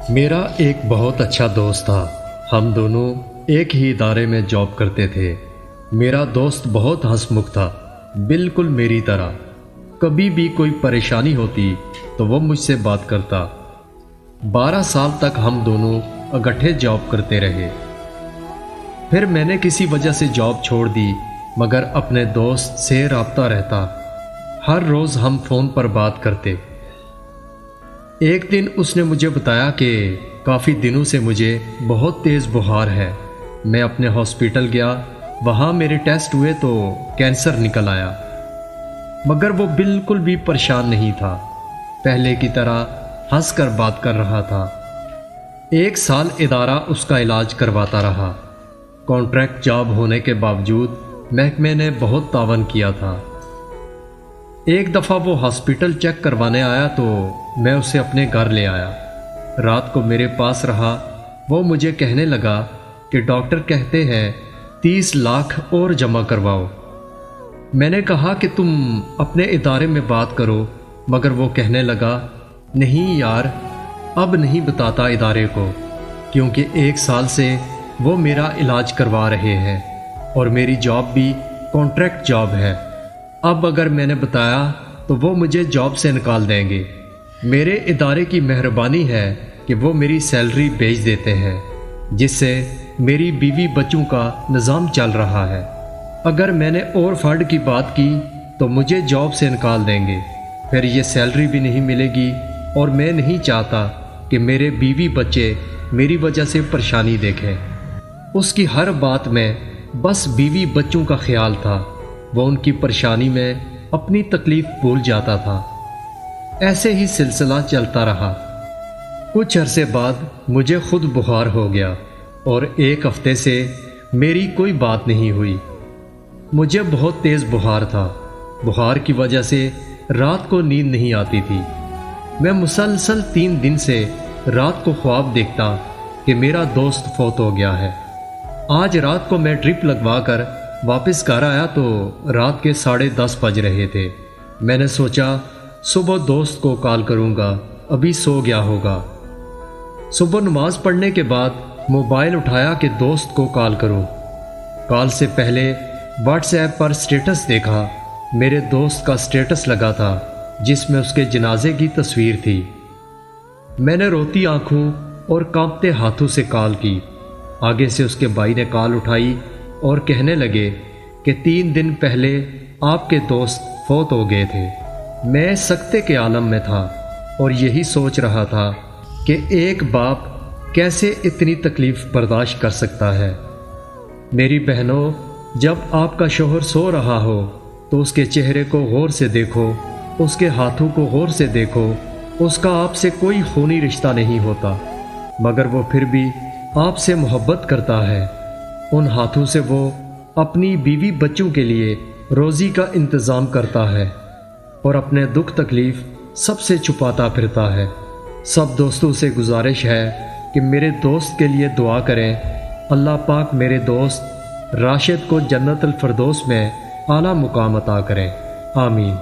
میرا ایک بہت اچھا دوست تھا۔ ہم دونوں ایک ہی ادارے میں جاب کرتے تھے۔ میرا دوست بہت ہنسمکھ تھا، بالکل میری طرح۔ کبھی بھی کوئی پریشانی ہوتی تو وہ مجھ سے بات کرتا۔ 12 سال تک ہم دونوں اکٹھے جاب کرتے رہے۔ پھر میں نے کسی وجہ سے جاب چھوڑ دی، مگر اپنے دوست سے رابطہ رہتا۔ ہر روز ہم فون پر بات کرتے۔ ایک دن اس نے مجھے بتایا کہ کافی دنوں سے مجھے بہت تیز بخار ہے۔ میں اپنے ہاسپٹل گیا، وہاں میرے ٹیسٹ ہوئے تو کینسر نکل آیا، مگر وہ بالکل بھی پریشان نہیں تھا، پہلے کی طرح ہنس کر بات کر رہا تھا۔ 1 سال ادارہ اس کا علاج کرواتا رہا۔ کانٹریکٹ جاب ہونے کے باوجود محکمے نے بہت تعاون کیا تھا۔ ایک دفعہ وہ ہاسپٹل چیک کروانے آیا تو میں اسے اپنے گھر لے آیا۔ رات کو میرے پاس رہا۔ وہ مجھے کہنے لگا کہ ڈاکٹر کہتے ہیں 30 لاکھ اور جمع کرواؤ۔ میں نے کہا کہ تم اپنے ادارے میں بات کرو، مگر وہ کہنے لگا نہیں یار، اب نہیں بتاتا ادارے کو، کیونکہ 1 سال سے وہ میرا علاج کروا رہے ہیں اور میری جاب بھی کانٹریکٹ جاب ہے۔ اب اگر میں نے بتایا تو وہ مجھے جاب سے نکال دیں گے۔ میرے ادارے کی مہربانی ہے کہ وہ میری سیلری بھیج دیتے ہیں، جس سے میری بیوی بچوں کا نظام چل رہا ہے۔ اگر میں نے اور فنڈ کی بات کی تو مجھے جاب سے نکال دیں گے، پھر یہ سیلری بھی نہیں ملے گی، اور میں نہیں چاہتا کہ میرے بیوی بچے میری وجہ سے پریشانی دیکھیں۔ اس کی ہر بات میں بس بیوی بچوں کا خیال تھا۔ وہ ان کی پریشانی میں اپنی تکلیف بھول جاتا تھا۔ ایسے ہی سلسلہ چلتا رہا۔ کچھ عرصے بعد مجھے خود بخار ہو گیا اور 1 ہفتے سے میری کوئی بات نہیں ہوئی۔ مجھے بہت تیز بخار تھا۔ بخار کی وجہ سے رات کو نیند نہیں آتی تھی۔ میں مسلسل 3 دن سے رات کو خواب دیکھتا کہ میرا دوست فوت ہو گیا ہے۔ آج رات کو میں ڈرپ لگوا کر واپس گھر آیا تو رات کے 10:30 بج رہے تھے۔ میں نے سوچا صبح دوست کو کال کروں گا، ابھی سو گیا ہوگا۔ صبح نماز پڑھنے کے بعد موبائل اٹھایا کہ دوست کو کال کروں۔ کال سے پہلے واٹس ایپ پر سٹیٹس دیکھا۔ میرے دوست کا سٹیٹس لگا تھا جس میں اس کے جنازے کی تصویر تھی۔ میں نے روتی آنکھوں اور کانپتے ہاتھوں سے کال کی۔ آگے سے اس کے بھائی نے کال اٹھائی اور کہنے لگے کہ 3 دن پہلے آپ کے دوست فوت ہو گئے تھے۔ میں سکتے کے عالم میں تھا اور یہی سوچ رہا تھا کہ ایک باپ کیسے اتنی تکلیف برداشت کر سکتا ہے۔ میری بہنوں، جب آپ کا شوہر سو رہا ہو تو اس کے چہرے کو غور سے دیکھو، اس کے ہاتھوں کو غور سے دیکھو۔ اس کا آپ سے کوئی خونی رشتہ نہیں ہوتا، مگر وہ پھر بھی آپ سے محبت کرتا ہے۔ ان ہاتھوں سے وہ اپنی بیوی بچوں کے لیے روزی کا انتظام کرتا ہے اور اپنے دکھ تکلیف سب سے چھپاتا پھرتا ہے۔ سب دوستوں سے گزارش ہے کہ میرے دوست کے لیے دعا کریں۔ اللہ پاک میرے دوست راشد کو جنت الفردوس میں اعلیٰ مقام عطا کریں، آمین۔